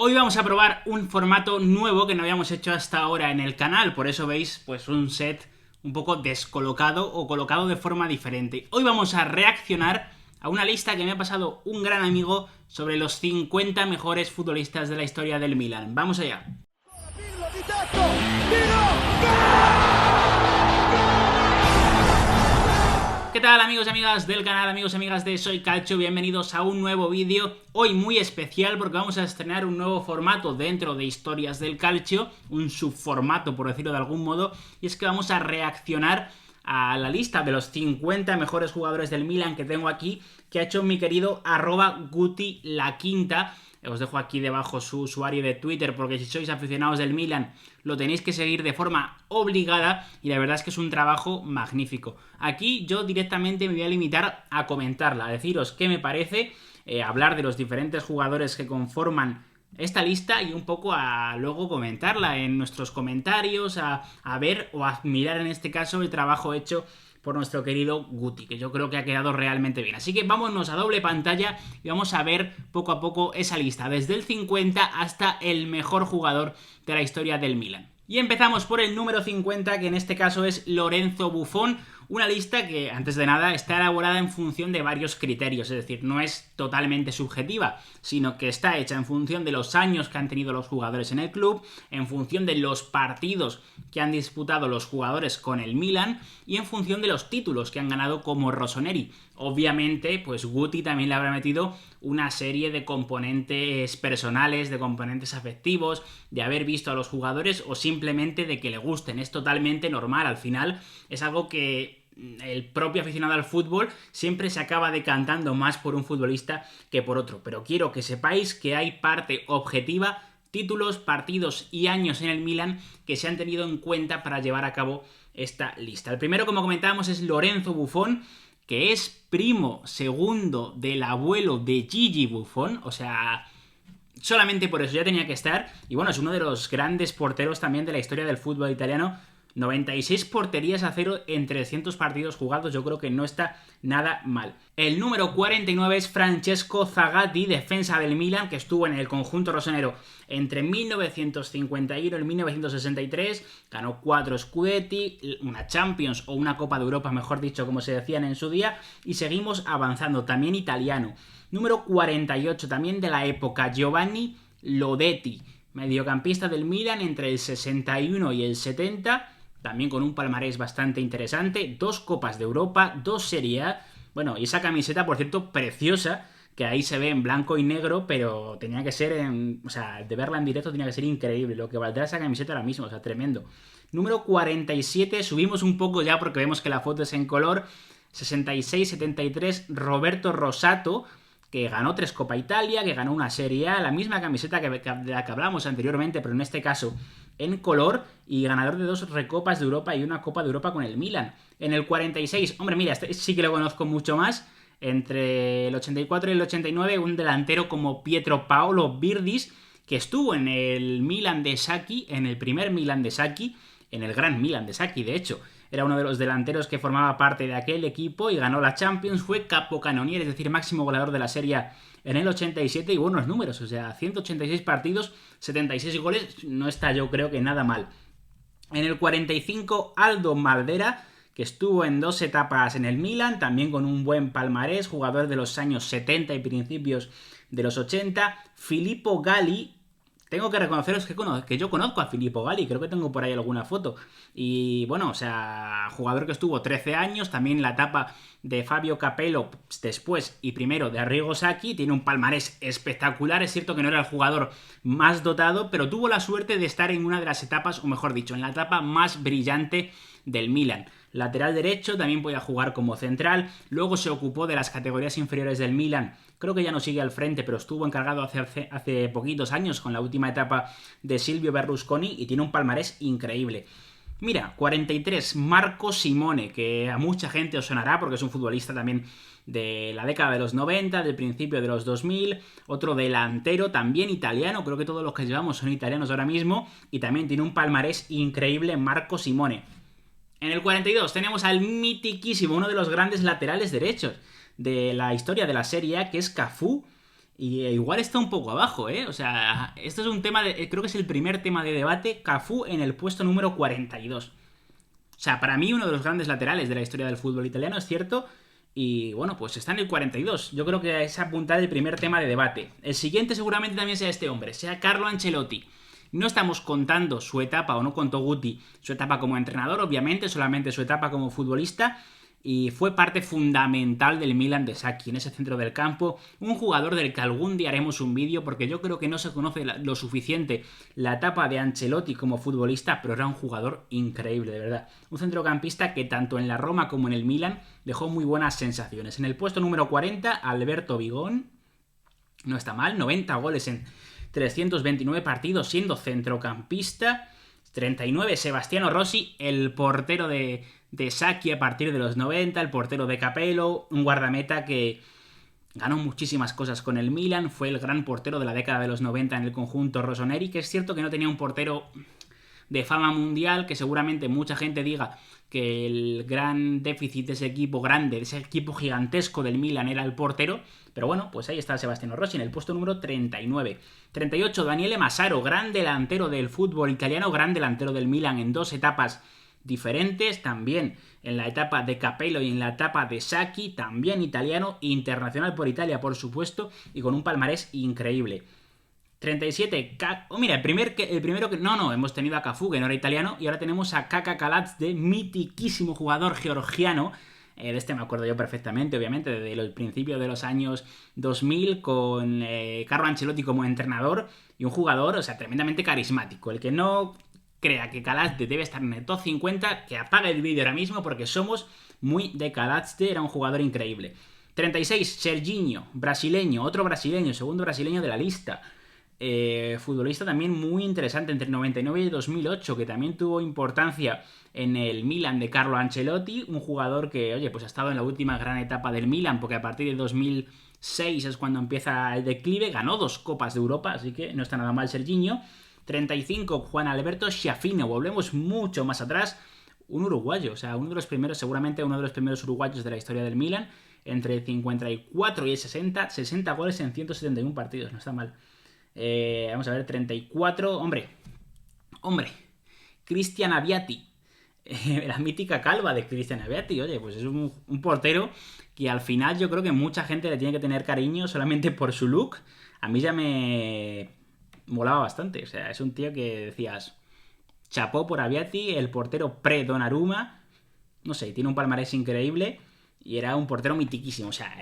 Hoy vamos a probar un formato nuevo que no habíamos hecho hasta ahora en el canal, por eso veis pues un set un poco descolocado o colocado de forma diferente. Hoy vamos a reaccionar a una lista que me ha pasado un gran amigo sobre los 50 mejores futbolistas de la historia del Milan. Vamos allá. ¿Qué tal, amigos y amigas del canal, amigos y amigas de Soy Calcio? Bienvenidos a un nuevo vídeo, hoy muy especial porque vamos a estrenar un nuevo formato dentro de Historias del Calcio, un subformato por decirlo de algún modo, y es que vamos a reaccionar a la lista de los 50 mejores jugadores del Milan que tengo aquí, que ha hecho mi querido @GutiLaQuinta. Os dejo aquí debajo su usuario de Twitter porque si sois aficionados del Milan lo tenéis que seguir de forma obligada y la verdad es que es un trabajo magnífico. Aquí yo directamente me voy a limitar a comentarla, a deciros qué me parece, hablar de los diferentes jugadores que conforman esta lista y un poco a luego comentarla en nuestros comentarios, a ver o a mirar en este caso el trabajo hecho por nuestro querido Guti, que yo creo que ha quedado realmente bien. Así que vámonos a doble pantalla y vamos a ver poco a poco esa lista, desde el 50 hasta el mejor jugador de la historia del Milan. Y empezamos por el número 50, que en este caso es Lorenzo Buffon, una lista que, antes de nada, está elaborada en función de varios criterios, es decir, no es totalmente subjetiva, sino que está hecha en función de los años que han tenido los jugadores en el club, en función de los partidos que han disputado los jugadores con el Milan y en función de los títulos que han ganado como Rossoneri. Obviamente, pues Guti también le habrá metido una serie de componentes personales, de componentes afectivos, de haber visto a los jugadores o simplemente de que le gusten. Es totalmente normal, al final es algo que el propio aficionado al fútbol siempre se acaba decantando más por un futbolista que por otro, pero quiero que sepáis que hay parte objetiva, títulos, partidos y años en el Milan que se han tenido en cuenta para llevar a cabo esta lista. El primero, como comentábamos, es Lorenzo Buffon, que es primo segundo del abuelo de Gigi Buffon, o sea, solamente por eso ya tenía que estar, y bueno, es uno de los grandes porteros también de la historia del fútbol italiano. 96 porterías a cero en 300 partidos jugados, yo creo que no está nada mal. El número 49 es Francesco Zagatti, defensa del Milan, que estuvo en el conjunto rosonero entre 1951 y 1963, ganó 4 Scudetti, una Champions o una Copa de Europa, mejor dicho, como se decían en su día, y seguimos avanzando, también italiano. Número 48, también de la época, Giovanni Lodetti, mediocampista del Milan entre el 61 y el 70, también con un palmarés bastante interesante, 2 Copas de Europa, 2 Serie A, bueno, y esa camiseta, por cierto, preciosa, que ahí se ve en blanco y negro, pero tenía que ser, o sea, de verla en directo tenía que ser increíble, lo que valdrá esa camiseta ahora mismo, o sea, tremendo. Número 47, subimos un poco ya porque vemos que la foto es en color, 66-73, Roberto Rosato, que ganó 3 Copa Italia, que ganó una Serie A, la misma camiseta de la que hablamos anteriormente, pero en este caso en color, y ganador de 2 Recopas de Europa y una Copa de Europa con el Milan. En el 46, hombre, mira, este sí que lo conozco mucho más, entre el 84 y el 89, un delantero como Pietro Paolo Virdis, que estuvo en el Milan de Sacchi, en el primer Milan de Sacchi, en el gran Milan de Sacchi, de hecho. Era uno de los delanteros que formaba parte de aquel equipo y ganó la Champions, fue capocannoniere, es decir, máximo goleador de la Serie A en el 87 y buenos números, o sea, 186 partidos, 76 goles, no está yo creo que nada mal. En el 45, Aldo Maldera, que estuvo en 2 etapas en el Milan, también con un buen palmarés, jugador de los años 70 y principios de los 80. Filippo Galli, tengo que reconoceros que yo conozco a Filippo Galli, creo que tengo por ahí alguna foto. Y bueno, o sea, jugador que estuvo 13 años, también la etapa de Fabio Capello después y primero de Arrigo Sacchi, tiene un palmarés espectacular, es cierto que no era el jugador más dotado, pero tuvo la suerte de estar en una de las etapas, o mejor dicho, en la etapa más brillante del Milan. Lateral derecho, también podía jugar como central, luego se ocupó de las categorías inferiores del Milan, creo que ya no sigue al frente, pero estuvo encargado hace poquitos años con la última etapa de Silvio Berlusconi y tiene un palmarés increíble. Mira, 43, Marco Simone, que a mucha gente os sonará porque es un futbolista también de la década de los 90, del principio de los 2000, otro delantero también italiano, creo que todos los que llevamos son italianos ahora mismo, y también tiene un palmarés increíble, Marco Simone. En el 42 tenemos al mitiquísimo, uno de los grandes laterales derechos de la historia de la Serie A, que es Cafú, Y igual está un poco abajo, ¿eh? O sea, esto es un tema creo que es el primer tema de debate. Cafú en el puesto número 42. O sea, para mí uno de los grandes laterales de la historia del fútbol italiano, es cierto. Y bueno, pues está en el 42. Yo creo que es apuntar el primer tema de debate. El siguiente seguramente también sea este hombre, sea Carlo Ancelotti. No estamos contando su etapa, o no contó Guti, su etapa como entrenador, obviamente, solamente su etapa como futbolista. Y fue parte fundamental del Milan de Sacchi en ese centro del campo. Un jugador del que algún día haremos un vídeo, porque yo creo que no se conoce lo suficiente la etapa de Ancelotti como futbolista, pero era un jugador increíble, de verdad. Un centrocampista que tanto en la Roma como en el Milan dejó muy buenas sensaciones. En el puesto número 40, Alberto Bigón. No está mal, 90 goles en 329 partidos siendo centrocampista. 39, Sebastiano Rossi, el portero de Sacchi a partir de los 90, el portero de Capello, un guardameta que ganó muchísimas cosas con el Milan, fue el gran portero de la década de los 90 en el conjunto rossoneri, que es cierto que no tenía un portero de fama mundial, que seguramente mucha gente diga que el gran déficit de ese equipo grande, de ese equipo gigantesco del Milan era el portero, pero bueno, pues ahí está Sebastiano Rossi en el puesto número 39. 38, Daniele Massaro, gran delantero del fútbol italiano, gran delantero del Milan en dos etapas diferentes, también en la etapa de Capello y en la etapa de Sacchi, también italiano, internacional por Italia, por supuesto, y con un palmarés increíble. 37, mira, el primero que... No, hemos tenido a Cafú, que no era italiano, y ahora tenemos a Kaka Kaladze, mitiquísimo jugador georgiano. De este me acuerdo yo perfectamente, obviamente, desde el principio de los años 2000, con Carlo Ancelotti como entrenador, y un jugador, o sea, tremendamente carismático. El que no crea que Kaladze debe estar en el top 50, que apague el vídeo ahora mismo, porque somos muy de Kaladze, era un jugador increíble. 36, Serginho, brasileño, otro brasileño, segundo brasileño de la lista. Futbolista también muy interesante entre 99 y 2008, que también tuvo importancia en el Milan de Carlo Ancelotti, un jugador que, oye, pues ha estado en la última gran etapa del Milan, porque a partir de 2006 es cuando empieza el declive, ganó 2 Copas de Europa, así que no está nada mal Serginho. 35, Juan Alberto Schiaffino, volvemos mucho más atrás, un uruguayo, o sea, seguramente uno de los primeros uruguayos de la historia del Milan, entre el 54 y el 60 goles en 171 partidos, no está mal. Vamos a ver, 34. Hombre, Cristian Aviati. La mítica calva de Cristian Aviati. Oye, pues es un portero que al final yo creo que mucha gente le tiene que tener cariño solamente por su look. A mí ya me molaba bastante. O sea, es un tío que decías, chapó por Aviati, el portero pre-Donnarumma. No sé, tiene un palmarés increíble. Y era un portero mitiquísimo. O sea,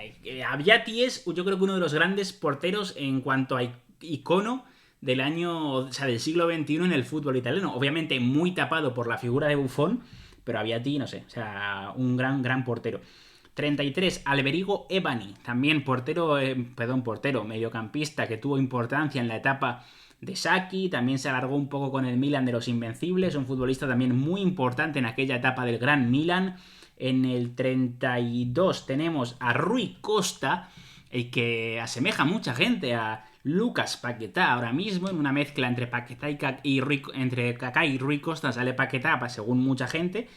Aviati es, yo creo que uno de los grandes porteros en cuanto a icono del año, o sea, del siglo XXI en el fútbol italiano. Obviamente muy tapado por la figura de Buffon, pero Aviati, no sé, o sea, un gran portero. 33, Alberigo Ebani, también portero, mediocampista que tuvo importancia en la etapa de Sacchi, también se alargó un poco con el Milan de los Invencibles, un futbolista también muy importante en aquella etapa del Gran Milan. En el 32 tenemos a Rui Costa, el que asemeja a mucha gente a Lucas Paquetá ahora mismo, en una mezcla entre Paquetá entre Kaká y Rui Costa sale Paquetá, según mucha gente.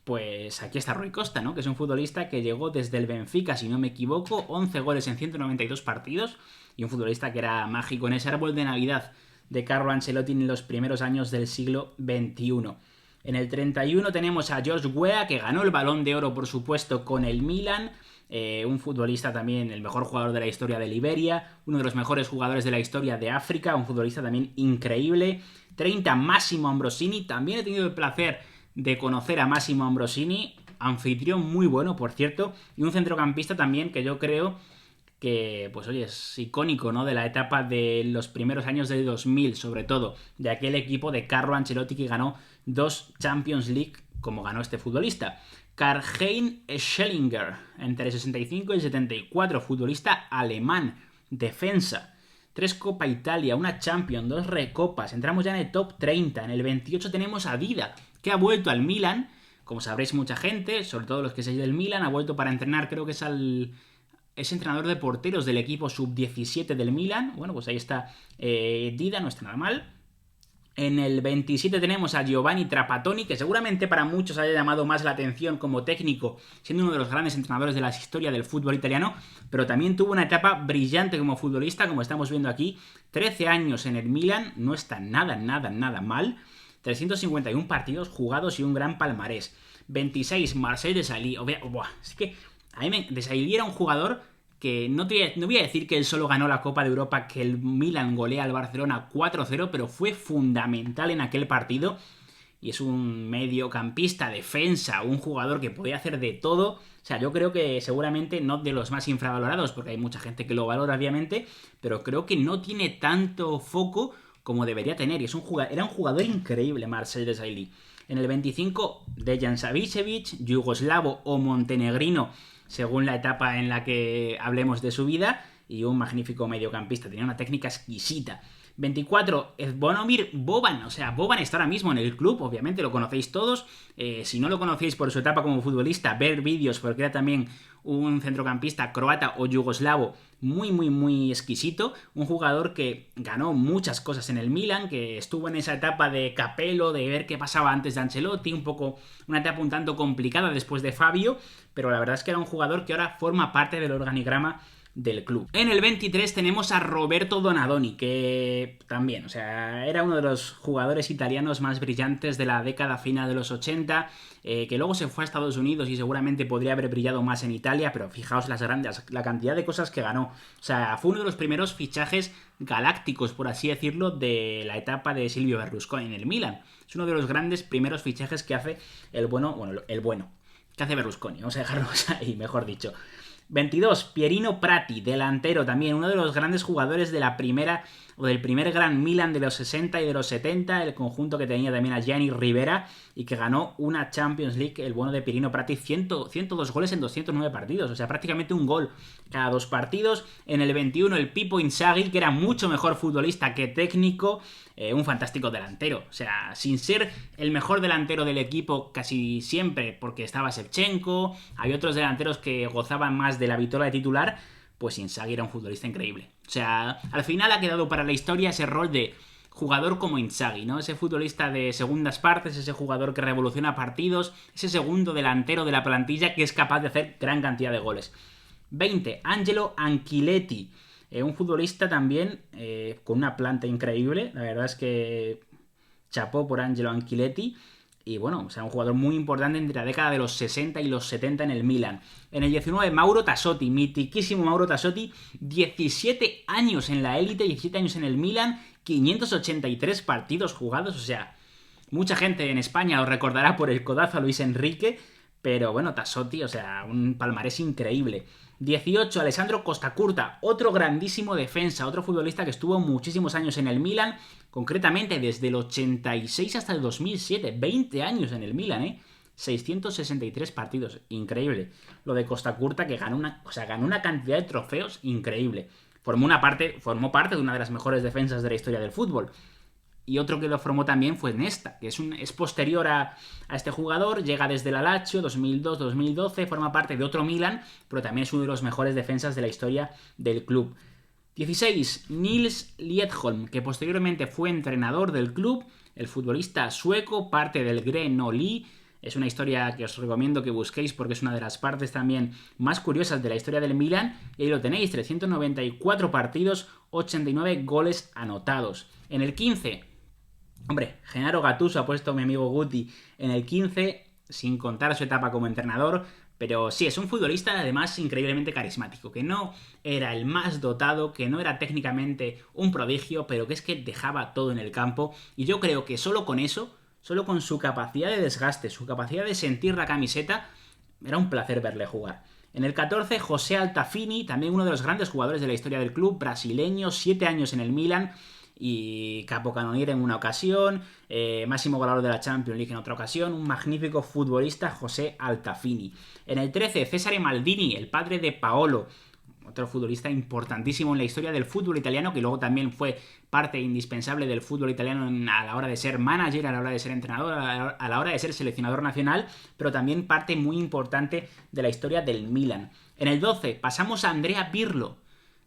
Pues aquí está Rui Costa, ¿no? Que es un futbolista que llegó desde el Benfica, si no me equivoco, 11 goles en 192 partidos, y un futbolista que era mágico en ese árbol de Navidad de Carlo Ancelotti en los primeros años del siglo XXI. En el 31 tenemos a George Weah, que ganó el Balón de Oro, por supuesto, con el Milan. Un futbolista también, el mejor jugador de la historia de Liberia, uno de los mejores jugadores de la historia de África, un futbolista también increíble. 30, Massimo Ambrosini, también he tenido el placer de conocer a Massimo Ambrosini, anfitrión muy bueno, por cierto, y un centrocampista también que yo creo que, pues oye, es icónico, ¿no? De la etapa de los primeros años del 2000, sobre todo, de aquel equipo de Carlo Ancelotti que ganó 2 Champions League, como ganó este futbolista. Karl-Heinz Schellinger, entre el 65 y el 74, futbolista alemán, defensa. 3 Copa Italia, una Champions, 2 Recopas, entramos ya en el top 30. En el 28 tenemos a Dida, que ha vuelto al Milan, como sabréis mucha gente, sobre todo los que seáis del Milan, ha vuelto para entrenar, creo que es entrenador de porteros del equipo sub-17 del Milan. Bueno, pues ahí está Dida, no está nada mal. En el 27 tenemos a Giovanni Trapattoni, que seguramente para muchos haya llamado más la atención como técnico, siendo uno de los grandes entrenadores de la historia del fútbol italiano, pero también tuvo una etapa brillante como futbolista, como estamos viendo aquí. 13 años en el Milan, no está nada mal. 351 partidos jugados y un gran palmarés. 26, Marcel Desailly. Es que a mí Desailly era un jugador que no voy a decir que él solo ganó la Copa de Europa, que el Milan golea al Barcelona 4-0, pero fue fundamental en aquel partido. Y es un mediocampista, defensa, un jugador que podía hacer de todo. O sea, yo creo que seguramente no de los más infravalorados, porque hay mucha gente que lo valora, obviamente, pero creo que no tiene tanto foco como debería tener. Y era un jugador increíble, Marcel Desailly. En el 25, Dejan Savicevic, yugoslavo o montenegrino, según la etapa en la que hablemos de su vida, y un magnífico mediocampista, tenía una técnica exquisita. 24, Zvonimir Boban. O sea, Boban está ahora mismo en el club, obviamente lo conocéis todos. Si no lo conocéis por su etapa como futbolista, ver vídeos, porque era también un centrocampista croata o yugoslavo muy exquisito. Un jugador que ganó muchas cosas en el Milan, que estuvo en esa etapa de Capello, de ver qué pasaba antes de Ancelotti, una etapa un tanto complicada después de Fabio, pero la verdad es que era un jugador que ahora forma parte del organigrama del club. En el 23 tenemos a Roberto Donadoni, que también, o sea, era uno de los jugadores italianos más brillantes de la década final de los 80, que luego se fue a Estados Unidos y seguramente podría haber brillado más en Italia, pero fijaos la cantidad de cosas que ganó. O sea, fue uno de los primeros fichajes galácticos, por así decirlo, de la etapa de Silvio Berlusconi en el Milan. Es uno de los grandes primeros fichajes que hace el bueno, que hace Berlusconi, vamos a dejarlo ahí, mejor dicho. 22, Pierino Prati, delantero también, uno de los grandes jugadores de la primera o del primer Gran Milan de los 60 y de los 70, el conjunto que tenía también a Gianni Rivera y que ganó una Champions League, el bueno de Pierino Prati, 102 goles en 209 partidos, o sea, prácticamente un gol cada 2 partidos. En el 21, el Pippo Inzaghi, que era mucho mejor futbolista que técnico, un fantástico delantero, o sea, sin ser el mejor delantero del equipo casi siempre, porque estaba Shevchenko, hay otros delanteros que gozaban más de la vitola de titular, pues Inzaghi era un futbolista increíble. O sea, al final ha quedado para la historia ese rol de jugador como Inzaghi, ¿no? Ese futbolista de segundas partes, ese jugador que revoluciona partidos, ese segundo delantero de la plantilla que es capaz de hacer gran cantidad de goles. 20, Angelo Anchiletti, un futbolista también con una planta increíble, la verdad es que chapó por Angelo Anchiletti. Y bueno, o sea, un jugador muy importante entre la década de los 60 y los 70 en el Milan. En el 19, Mauro Tassotti, mitiquísimo Mauro Tassotti, 17 años en la élite, 17 años en el Milan, 583 partidos jugados, o sea, mucha gente en España lo recordará por el codazo a Luis Enrique, pero bueno, Tassotti, o sea, un palmarés increíble. 18, Alessandro Costacurta, otro grandísimo defensa, otro futbolista que estuvo muchísimos años en el Milan, concretamente desde el 86 hasta el 2007, 20 años en el Milan, 663 partidos, increíble. Lo de Costacurta, que ganó una cantidad de trofeos increíble. Formó parte de una de las mejores defensas de la historia del fútbol. Y otro que lo formó también fue Nesta, que es posterior a este jugador, llega desde la Lazio, 2002-2012, forma parte de otro Milan, pero también es uno de los mejores defensas de la historia del club. 16, Nils Liedholm, que posteriormente fue entrenador del club, el futbolista sueco, parte del Grenoli. Es una historia que os recomiendo que busquéis porque es una de las partes también más curiosas de la historia del Milan. Y ahí lo tenéis, 394 partidos, 89 goles anotados. En el 15... Hombre, Gennaro Gattuso ha puesto a mi amigo Guti en el 15, sin contar su etapa como entrenador, pero sí, es un futbolista además increíblemente carismático, que no era el más dotado, que no era técnicamente un prodigio, pero que es que dejaba todo en el campo, y yo creo que solo con eso, solo con su capacidad de desgaste, su capacidad de sentir la camiseta, era un placer verle jugar. En el 14, José Altafini, también uno de los grandes jugadores de la historia del club, brasileño, 7 años en el Milan, y capocannoniere en una ocasión, máximo goleador de la Champions League en otra ocasión, un magnífico futbolista, José Altafini. En el 13, Cesare Maldini, el padre de Paolo, otro futbolista importantísimo en la historia del fútbol italiano, que luego también fue parte indispensable del fútbol italiano a la hora de ser manager, a la hora de ser entrenador, a la hora de ser seleccionador nacional, pero también parte muy importante de la historia del Milan. En el 12 pasamos a Andrea Pirlo,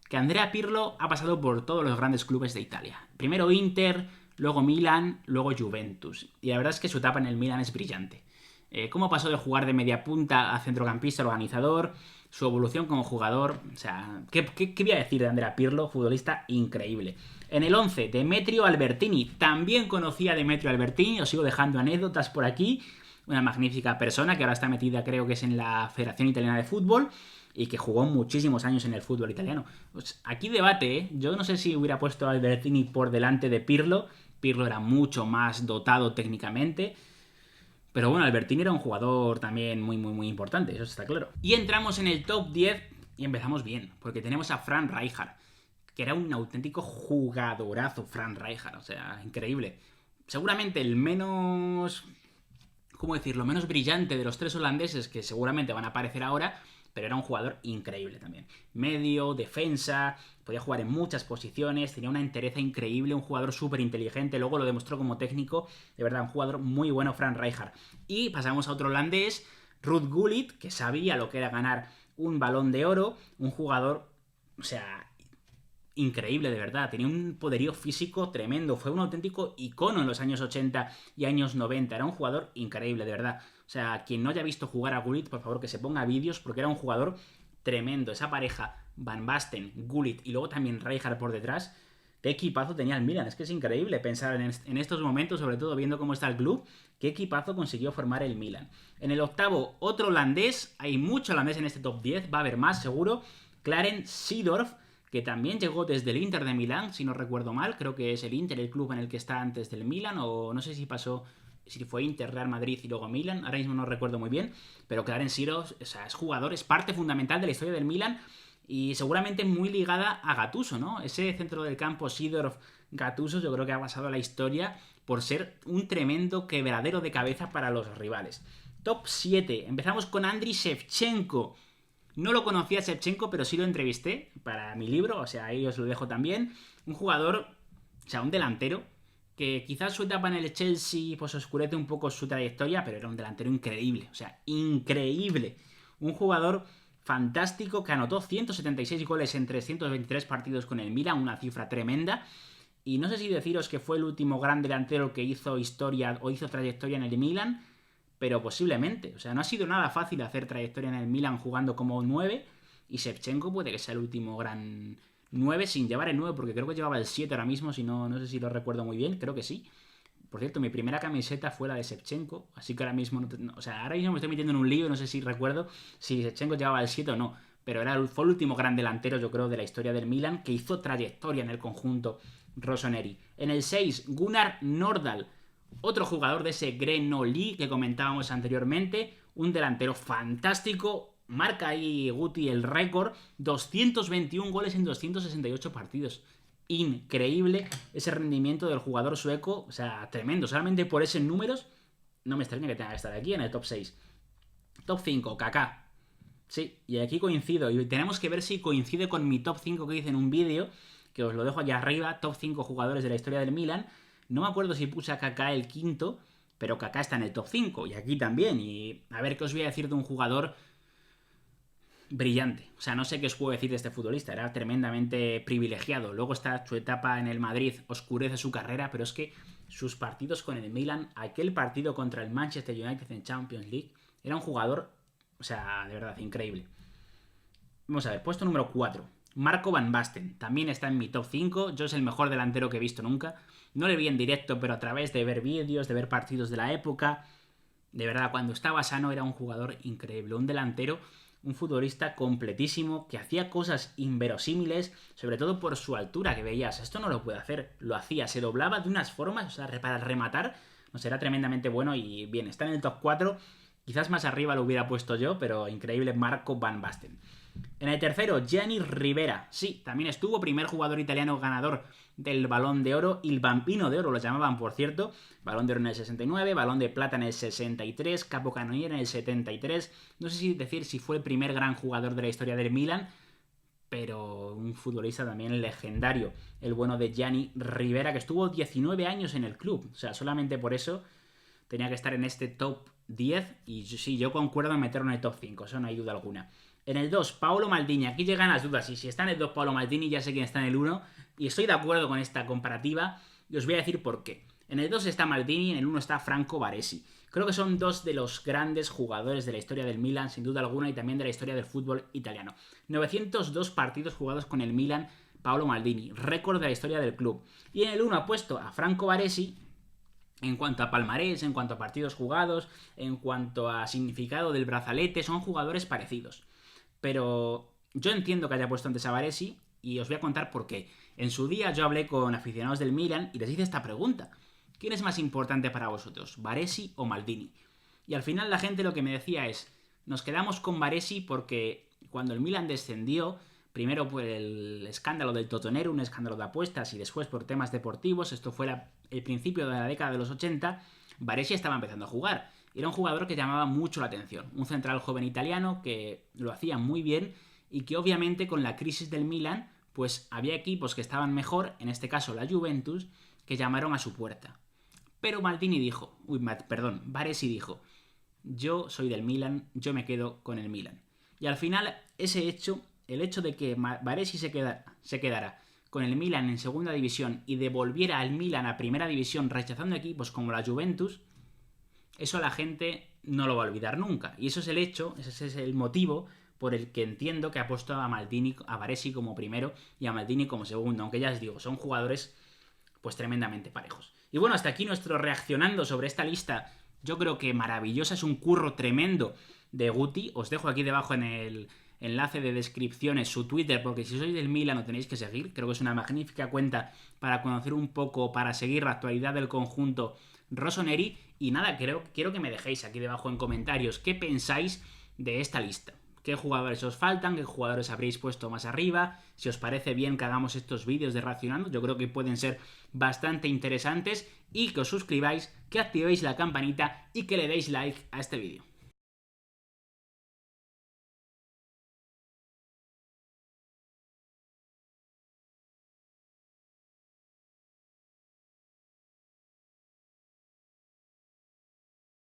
que Andrea Pirlo ha pasado por todos los grandes clubes de Italia. Primero Inter, luego Milan, luego Juventus. Y la verdad es que su etapa en el Milan es brillante. Cómo pasó de jugar de media punta a centrocampista organizador, su evolución como jugador, o sea, ¿qué voy a decir de Andrea Pirlo? Futbolista increíble. En el 11, Demetrio Albertini. También conocí a Demetrio Albertini, os sigo dejando anécdotas por aquí. Una magnífica persona que ahora está metida, creo que es en la Federación Italiana de Fútbol y que jugó muchísimos años en el fútbol italiano. Pues aquí debate, ¿eh? Yo no sé si hubiera puesto a Albertini por delante de Pirlo. Pirlo era mucho más dotado técnicamente. Pero bueno, Albertini era un jugador también muy, muy, muy importante, eso está claro. Y entramos en el top 10 y empezamos bien, porque tenemos a Frank Rijkaard, que era un auténtico jugadorazo, Frank Rijkaard, o sea, increíble. Seguramente el menos... ¿cómo decirlo? Menos brillante de los tres holandeses que seguramente van a aparecer ahora, pero era un jugador increíble también. Medio, defensa, podía jugar en muchas posiciones, tenía una entereza increíble, un jugador súper inteligente, luego lo demostró como técnico, de verdad, un jugador muy bueno, Frank Rijkaard. Y pasamos a otro holandés, Ruud Gullit, que sabía lo que era ganar un Balón de Oro, un jugador, o sea, increíble, de verdad. Tenía un poderío físico tremendo. Fue un auténtico icono en los años 80 y años 90. Era un jugador increíble, de verdad. O sea, quien no haya visto jugar a Gullit, por favor, que se ponga vídeos, porque era un jugador tremendo. Esa pareja, Van Basten, Gullit y luego también Rijkaard por detrás, qué equipazo tenía el Milan. Es que es increíble pensar en estos momentos, sobre todo viendo cómo está el club, qué equipazo consiguió formar el Milan. En el octavo, otro holandés. Hay mucho holandés en este top 10, va a haber más seguro. Clarence Seedorf, que también llegó desde el Inter de Milán, si no recuerdo mal. Creo que es el Inter el club en el que está antes del Milan, o no sé si pasó, si fue Inter, Real Madrid y luego Milan, ahora mismo no recuerdo muy bien, pero Clarence Seedorf, o sea, es jugador, es parte fundamental de la historia del Milan y seguramente muy ligada a Gattuso, ¿no? Ese centro del campo Seedorf-Gattuso yo creo que ha pasado a la historia por ser un tremendo quebradero de cabeza para los rivales. Top 7, empezamos con Andriy Shevchenko. No lo conocía a Shevchenko, pero sí lo entrevisté para mi libro, o sea, ahí os lo dejo también. Un jugador, o sea, un delantero, que quizás su etapa en el Chelsea pues oscurece un poco su trayectoria, pero era un delantero increíble, o sea, increíble. Un jugador fantástico que anotó 176 goles en 323 partidos con el Milan, una cifra tremenda. Y no sé si deciros que fue el último gran delantero que hizo historia o hizo trayectoria en el Milan, pero posiblemente. O sea, no ha sido nada fácil hacer trayectoria en el Milan jugando como 9, y Shevchenko puede que sea el último gran 9 sin llevar el 9, porque creo que llevaba el 7 ahora mismo, si no sé si lo recuerdo muy bien, creo que sí. Por cierto, mi primera camiseta fue la de Shevchenko, así que ahora mismo, o sea, ahora mismo me estoy metiendo en un lío, no sé si recuerdo si Shevchenko llevaba el 7 o no, pero fue el último gran delantero, yo creo, de la historia del Milan, que hizo trayectoria en el conjunto rossoneri. En el 6, Gunnar Nordahl, otro jugador de ese Grenoli que comentábamos anteriormente, un delantero fantástico, marca ahí Guti el récord, 221 goles en 268 partidos. Increíble ese rendimiento del jugador sueco, o sea, tremendo. Solamente por esos números no me extraña que tenga que estar aquí en el top 6. Top 5, Kaká. Sí, y aquí coincido, y tenemos que ver si coincide con mi top 5 que hice en un vídeo, que os lo dejo allá arriba, top 5 jugadores de la historia del Milan. No me acuerdo si puse a Kaká el quinto, pero Kaká está en el top 5, y aquí también. Y a ver qué os voy a decir de un jugador brillante. O sea, no sé qué os puedo decir de este futbolista, era tremendamente privilegiado. Luego está su etapa en el Madrid, oscurece su carrera, pero es que sus partidos con el Milan, aquel partido contra el Manchester United en Champions League, era un jugador, o sea, de verdad, increíble. Vamos a ver, puesto número 4. Marco Van Basten, también está en mi top 5, yo es el mejor delantero que he visto nunca. No le vi en directo, pero a través de ver vídeos, de ver partidos de la época, de verdad, cuando estaba sano era un jugador increíble, un delantero, un futbolista completísimo, que hacía cosas inverosímiles, sobre todo por su altura, que veías, esto no lo puede hacer, lo hacía, se doblaba de unas formas, o sea, para rematar, no sé, era tremendamente bueno y bien, está en el top 4, quizás más arriba lo hubiera puesto yo, pero increíble Marco Van Basten. En el tercero, Gianni Rivera. Sí, también estuvo primer jugador italiano ganador del Balón de Oro, el Bambino de Oro lo llamaban, por cierto. Balón de Oro en el 69, Balón de Plata en el 63, Capocannoniere en el 73. No sé si decir si fue el primer gran jugador de la historia del Milan, pero un futbolista también legendario, el bueno de Gianni Rivera, que estuvo 19 años en el club. O sea, solamente por eso tenía que estar en este top 10, y sí, yo concuerdo en meterlo en el top 5, eso no hay duda alguna. En el 2, Paolo Maldini. Aquí llegan las dudas. Y si está en el 2 Paolo Maldini, ya sé quién está en el 1. Y estoy de acuerdo con esta comparativa. Y os voy a decir por qué. En el 2 está Maldini, en el 1 está Franco Baresi. Creo que son dos de los grandes jugadores de la historia del Milan, sin duda alguna, y también de la historia del fútbol italiano. 902 partidos jugados con el Milan, Paolo Maldini, récord de la historia del club. Y en el 1 ha puesto a Franco Baresi. En cuanto a palmarés, en cuanto a partidos jugados, en cuanto a significado del brazalete, son jugadores parecidos. Pero yo entiendo que haya puesto antes a Baresi y os voy a contar por qué. En su día yo hablé con aficionados del Milan y les hice esta pregunta. ¿Quién es más importante para vosotros, Baresi o Maldini? Y al final la gente lo que me decía es, nos quedamos con Baresi porque cuando el Milan descendió, primero por el escándalo del Totonero, un escándalo de apuestas, y después por temas deportivos, esto fue el principio de la década de los 80, Baresi estaba empezando a jugar. Era un jugador que llamaba mucho la atención, un central joven italiano que lo hacía muy bien y que obviamente con la crisis del Milan, pues había equipos que estaban mejor, en este caso la Juventus, que llamaron a su puerta. Pero Baresi dijo, yo soy del Milan, yo me quedo con el Milan. Y al final el hecho de que Baresi se quedara con el Milan en segunda división y devolviera al Milan a primera división rechazando equipos como la Juventus, eso la gente no lo va a olvidar nunca. Y eso es ese es el motivo por el que entiendo que ha puesto a Baresi como primero y a Maldini como segundo, aunque ya os digo, son jugadores pues tremendamente parejos. Y bueno, hasta aquí nuestro reaccionando sobre esta lista, yo creo que maravillosa, es un curro tremendo de Guti. Os dejo aquí debajo en el enlace de descripciones su Twitter, porque si sois del Milan lo tenéis que seguir, creo que es una magnífica cuenta para conocer un poco, para seguir la actualidad del conjunto rossoneri. Y nada, quiero que me dejéis aquí debajo en comentarios qué pensáis de esta lista. ¿Qué jugadores os faltan? ¿Qué jugadores habréis puesto más arriba? Si os parece bien que hagamos estos vídeos de reaccionando, yo creo que pueden ser bastante interesantes. Y que os suscribáis, que activéis la campanita y que le deis like a este vídeo.